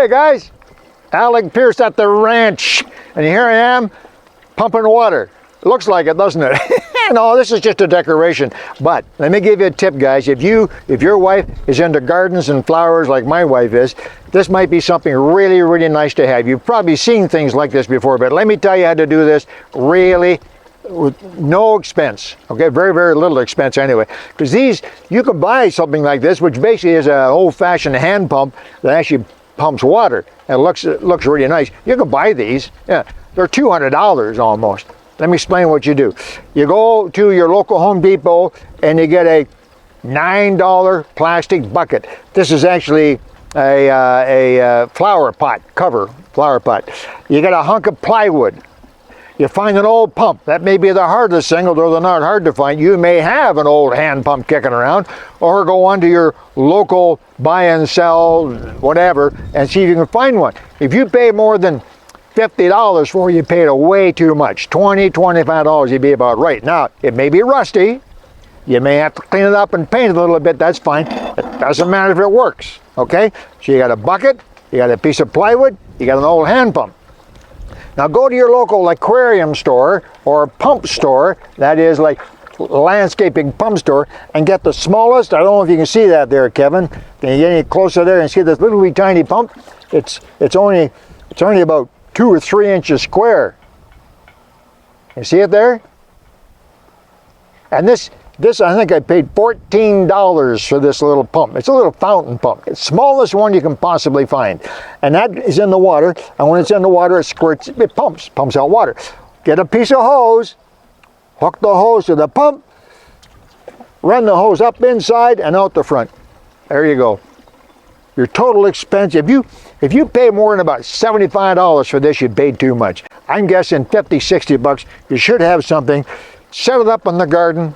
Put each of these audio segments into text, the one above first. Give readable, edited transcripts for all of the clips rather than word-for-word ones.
Hey guys, Alec Peirce at the ranch, and here I am pumping water. It looks like it, doesn't it? No, this is just a decoration. But let me give you a tip, guys. If your wife is into gardens and flowers like my wife is, this might be something really, really nice to have. You've probably seen things like this before, but let me tell you how to do this really with no expense. Okay, very, very little expense anyway. Because these, you can buy something like this, which basically is an old-fashioned hand pump that actually pumps water. And it looks really nice. You can buy these. Yeah, they're $200 almost. Let me explain what you do. You go to your local Home Depot and you get a $9 plastic bucket. This is actually a flower pot cover, flower pot. You get a hunk of plywood. You find an old pump. That may be the hardest thing, although they're not hard to find. You may have an old hand pump kicking around, or go onto your local buy and sell, whatever, and see if you can find one. If you pay more than $50 for it, you paid way too much. $20, $25, you'd be about right. Now, it may be rusty. You may have to clean it up and paint it a little bit. That's fine. It doesn't matter if it works. Okay? So you got a bucket, you got a piece of plywood, you got an old hand pump. Now go to your local aquarium store or pump store, that is like landscaping pump store, and get the smallest. I don't know if you can see that there, Kevin. Can you get any closer there and see this little wee tiny pump? It's only about 2 or 3 inches square. You see it there? And this I think I paid $14 for this little pump. It's a little fountain pump. It's the smallest one you can possibly find. And that is in the water, and when it's in the water, it squirts, it pumps out water. Get a piece of hose, hook the hose to the pump, run the hose up inside and out the front. There you go. Your total expense, if you pay more than about $75 for this, you paid too much. I'm guessing 50, 60 bucks, you should have something. Set it up in the garden.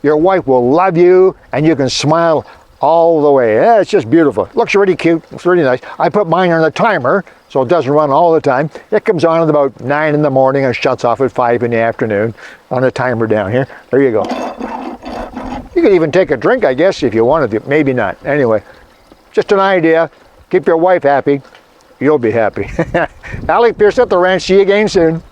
Your wife will love you, and you can smile all the way. Yeah, it's just beautiful. It looks really cute. It's really nice. I put mine on a timer, so it doesn't run all the time. It comes on at about 9 in the morning and shuts off at 5 in the afternoon on a timer down here. There you go. You could even take a drink, I guess, if you wanted to. Maybe not. Anyway, just an idea. Keep your wife happy. You'll be happy. Alec Peirce at the ranch. See you again soon.